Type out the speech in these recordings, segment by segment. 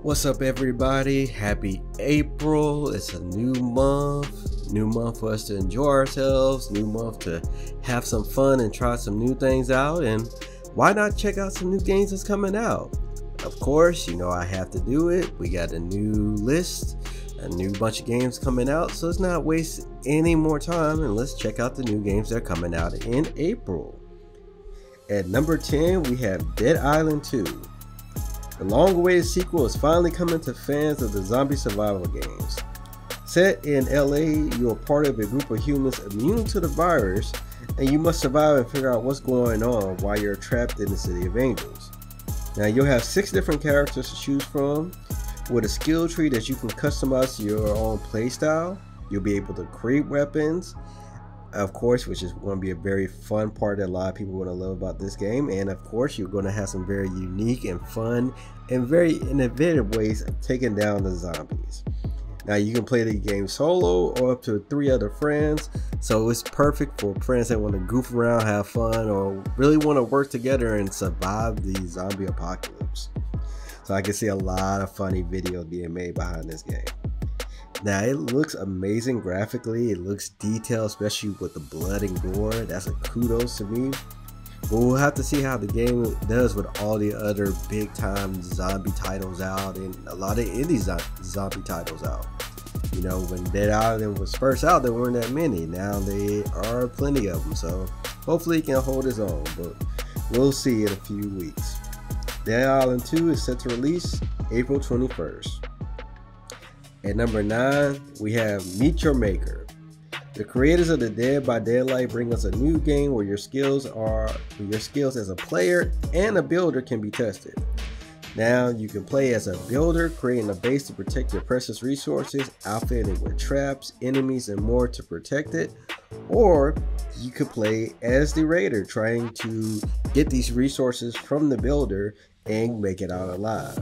What's up, everybody? Happy April. It's a new month for us to enjoy ourselves, new month to have some fun and try some new things out. And why not check out some new games that's coming out? Of course, you know I have to do it. We got a new list, a new bunch of games coming out, so let's not waste any more time and let's check out the new games that are coming out in April. At number 10, we have Dead Island 2. The long-awaited sequel is finally coming to fans of the zombie survival games. Set in LA, you are part of a group of humans immune to the virus, and you must survive and figure out what's going on while you're trapped in the City of Angels. Now, you'll have 6 different characters to choose from, with a skill tree that you can customize to your own playstyle. You'll be able to create weapons, of course, which is going to be a very fun part that a lot of people are going to love about this game. And of course, you're going to have some very unique and fun and very innovative ways of taking down the zombies. Now, you can play the game solo or up to 3 other friends, so it's perfect for friends that want to goof around, have fun, or really want to work together and survive the zombie apocalypse. So I can see a lot of funny videos being made behind this game. Now, it looks amazing graphically. It looks detailed, especially with the blood and gore. That's a kudos to me. But we'll have to see how the game does with all the other big time zombie titles out and a lot of indie zombie titles out. You know, when Dead Island was first out, there weren't that many. Now there are plenty of them. So hopefully it can hold its own, but we'll see in a few weeks. Dead Island 2 is set to release April 21st. At number 9, we have Meet Your Maker. The creators of the Dead by Daylight bring us a new game where your skills as a player and a builder can be tested. Now, you can play as a builder, creating a base to protect your precious resources, outfitting with traps, enemies, and more to protect it. Or you could play as the raider, trying to get these resources from the builder and make it out alive.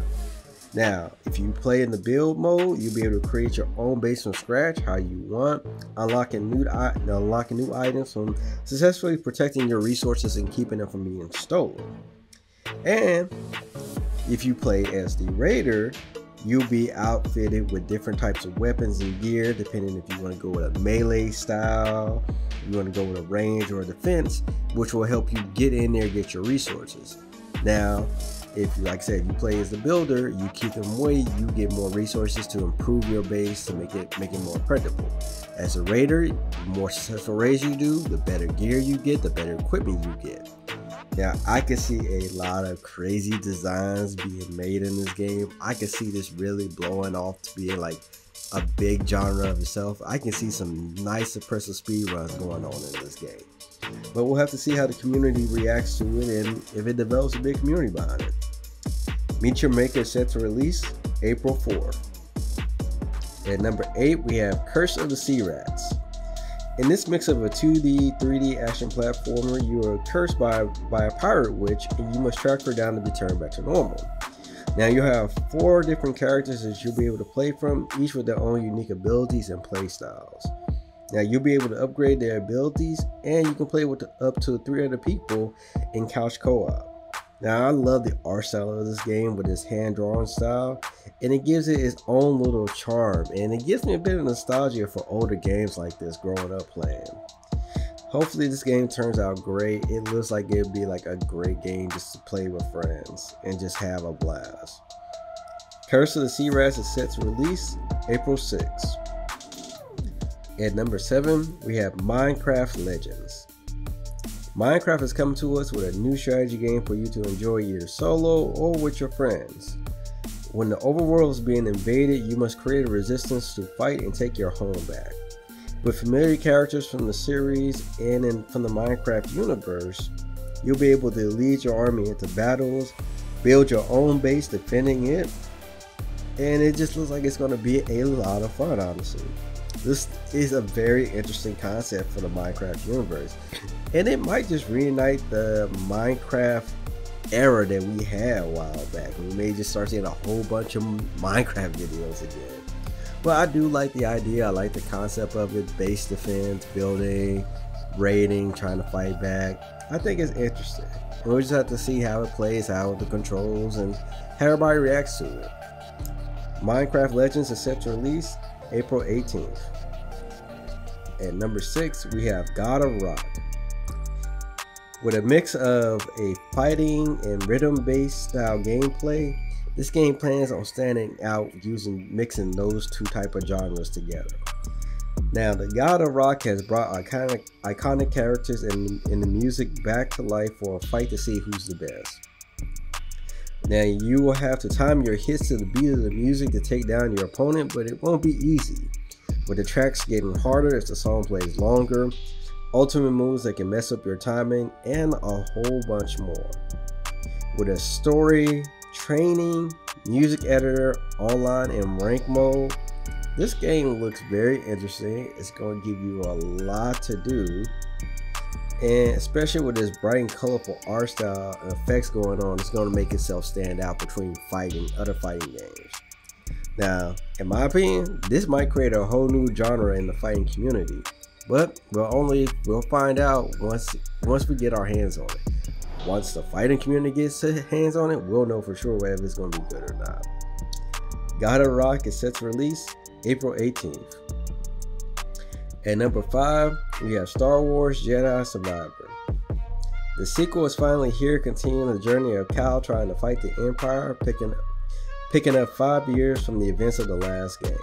Now, if you play in the build mode, you'll be able to create your own base from scratch how you want, unlocking new items from successfully protecting your resources and keeping them from being stolen. And if you play as the raider, you'll be outfitted with different types of weapons and gear, depending if you want to go with a melee style, you want to go with a range or a defense, which will help you get in there and get your resources. Now, if, like I said, you play as the builder, you keep them away, you get more resources to improve your base to make it more predictable. As a raider, the more successful raids you do, the better gear you get, the better equipment you get. Now, I can see a lot of crazy designs being made in this game. I can see this really blowing off to being like a big genre of itself. I can see some nice impressive speed runs going on in this game. But we'll have to see how the community reacts to it and if it develops a big community behind it. Meet Your Maker is set to release April 4th. At number 8, we have Curse of the Sea Rats. In this mix of a 2D, 3D action platformer, you are cursed by a pirate witch and you must track her down to be turned back to normal. Now, you have 4 different characters that you'll be able to play from, each with their own unique abilities and play styles. Now, you'll be able to upgrade their abilities and you can play with up to 3 other people in couch co-op. Now, I love the art style of this game with its hand-drawn style, and it gives it its own little charm, and it gives me a bit of nostalgia for older games like this growing up playing. Hopefully this game turns out great. It looks like it'd be like a great game just to play with friends and just have a blast. Curse of the Sea Rats is set to release April 6th. At number 7, we have Minecraft Legends. Minecraft is coming to us with a new strategy game for you to enjoy either solo or with your friends. When the overworld is being invaded, you must create a resistance to fight and take your home back. With familiar characters from the series and from the Minecraft universe, you'll be able to lead your army into battles, build your own base defending it, and it just looks like it's going to be a lot of fun, honestly. This is a very interesting concept for the Minecraft universe, and it might just reunite the Minecraft era that we had a while back. We may just start seeing a whole bunch of Minecraft videos again. But I do like the idea. I like the concept of it: base defense, building, raiding, trying to fight back. I think it's interesting. We'll just have to see how it plays out with the controls and how everybody reacts to it. Minecraft Legends is set to release April 18th. At number 6, we have God of Rock. With a mix of a fighting and rhythm-based style gameplay, this game plans on standing out mixing those two type of genres together. Now, the God of Rock has brought iconic characters in the music back to life for a fight to see who's the best. Now, you will have to time your hits to the beat of the music to take down your opponent, but it won't be easy, with the tracks getting harder as the song plays longer, ultimate moves that can mess up your timing, and a whole bunch more. With a story, training, music editor, online, and rank mode, this game looks very interesting. It's going to give you a lot to do, and especially with this bright and colorful art style and effects going on, it's going to make itself stand out between other fighting games. Now, in my opinion, this might create a whole new genre in the fighting community, but we'll find out once we get our hands on it. Once the fighting community gets their hands on it, we'll know for sure whether it's going to be good or not. God of Rock is set to release April 18th. At number 5, we have Star Wars Jedi Survivor. The sequel is finally here, continuing the journey of Cal trying to fight the Empire, picking up 5 years from the events of the last game.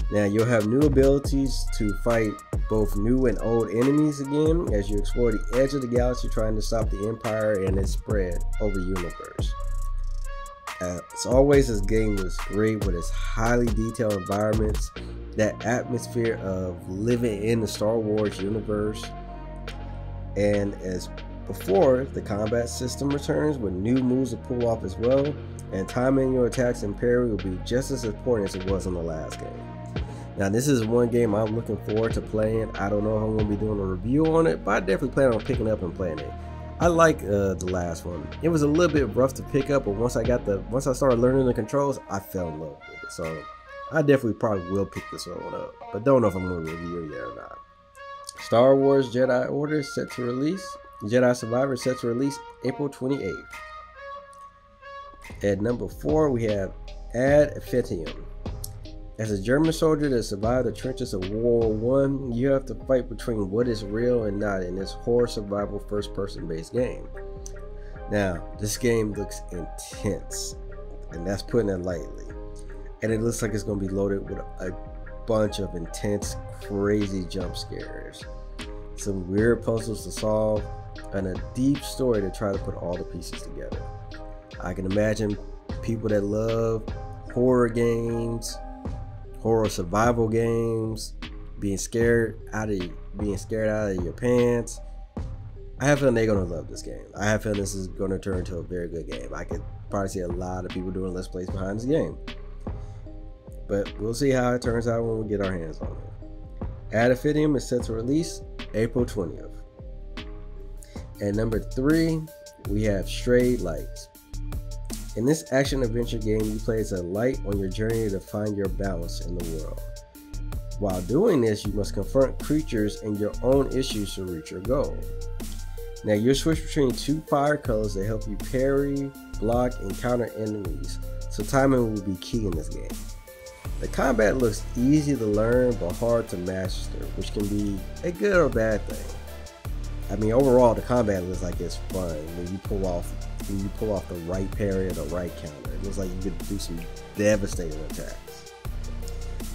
Now, you'll have new abilities to fight both new and old enemies again as you explore the edge of the galaxy trying to stop the Empire and its spread over the universe. As always, this game was great with its highly detailed environments, that atmosphere of living in the Star Wars universe, and as before, the combat system returns with new moves to pull off as well, and timing your attacks and parry will be just as important as it was in the last game. Now, this is one game I'm looking forward to playing. I don't know if I'm going to be doing a review on it, but I definitely plan on picking up and playing it. I like the last one. It was a little bit rough to pick up, but once I started learning the controls, I fell in love with it. So I definitely probably will pick this one up, but don't know if I'm going to review it yet or not. Star Wars Jedi Order set to release. Jedi Survivor set to release April 28th. At number 4, we have Ad Infinitum. As a German soldier that survived the trenches of World War I, you have to fight between what is real and not in this horror survival first-person based game. Now, this game looks intense, and that's putting it lightly. And it looks like it's going to be loaded with a bunch of intense, crazy jump scares, some weird puzzles to solve, and a deep story to try to put all the pieces together. I can imagine people that love horror games, horror survival games, being scared out of your pants. I have a feeling they're gonna love this game. I have a feeling this is gonna turn into a very good game. I could probably see a lot of people doing let's plays behind this game, but we'll see how it turns out when we get our hands on it. Ad Infinitum is set to release April 20th. At number 3, we have Stray Lights. In this action-adventure game, you play as a light on your journey to find your balance in the world. While doing this, you must confront creatures and your own issues to reach your goal. Now, you'll switch between 2 fire colors that help you parry, block, and counter enemies, so timing will be key in this game. The combat looks easy to learn but hard to master, which can be a good or bad thing. I mean, overall, the combat looks like it's fun when you pull off the right parry or the right counter. It looks like you could do some devastating attacks.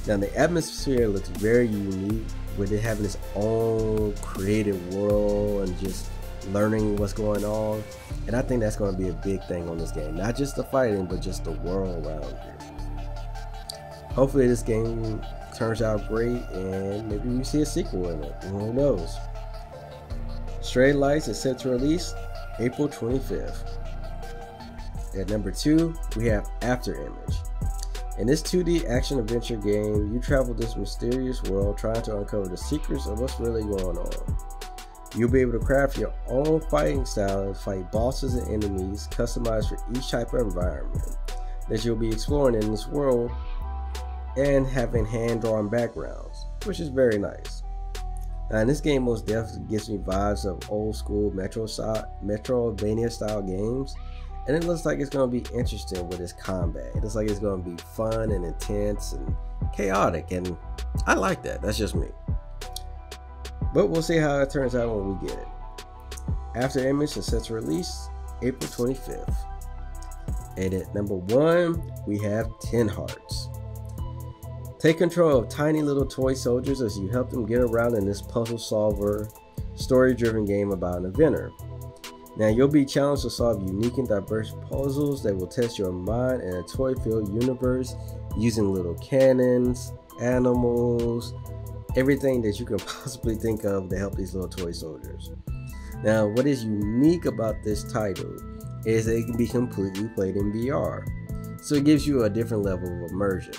Now, the atmosphere looks very unique, with it having its own creative world and just learning what's going on. And I think that's going to be a big thing on this game. Not just the fighting, but just the world around you. Hopefully this game turns out great and maybe we see a sequel in it. Who knows? Stray Lights is set to release April 25th. At number 2, we have After Image. In this 2D action-adventure game, you travel this mysterious world trying to uncover the secrets of what's really going on. You'll be able to craft your own fighting style and fight bosses and enemies customized for each type of environment that you'll be exploring in this world, and having hand-drawn backgrounds, which is very nice. Now, in this game most definitely gives me vibes of old school Metroidvania style games, and it looks like it's going to be interesting with its combat. It looks like it's going to be fun and intense and chaotic, and I like that. That's just me. But we'll see how it turns out when we get it. After image is set to release April 25th. And at number 1, we have 10 Hearts. Take control of tiny little toy soldiers as you help them get around in this puzzle solver, story-driven game about an inventor. Now you'll be challenged to solve unique and diverse puzzles that will test your mind in a toy-filled universe using little cannons, animals, everything that you can possibly think of to help these little toy soldiers. Now, what is unique about this title is that it can be completely played in VR. So it gives you a different level of immersion.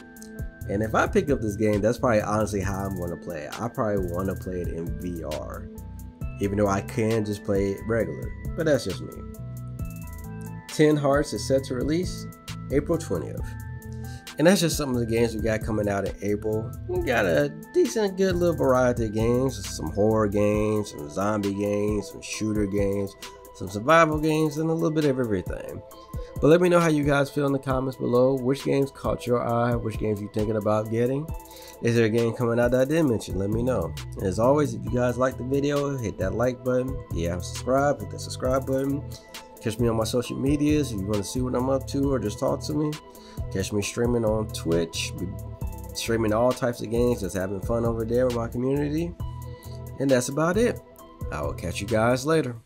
And if I pick up this game, that's probably honestly how I'm going to play it. I probably want to play it in VR, even though I can just play it regular, but that's just me. 10 Hearts is set to release April 20th. And that's just some of the games we got coming out in April. We got a decent, good little variety of games. Some horror games, some zombie games, some shooter games, some survival games, and a little bit of everything. But let me know how you guys feel in the comments below. Which games caught your eye? Which games you thinking about getting? Is there a game coming out that I didn't mention? Let me know. And as always, if you guys like the video, hit that like button. If you haven't subscribed, hit that subscribe button. Catch me on my social medias if you want to see what I'm up to or just talk to me. Catch me streaming on Twitch. We streaming all types of games, just having fun over there with my community. And that's about it. I will catch you guys later.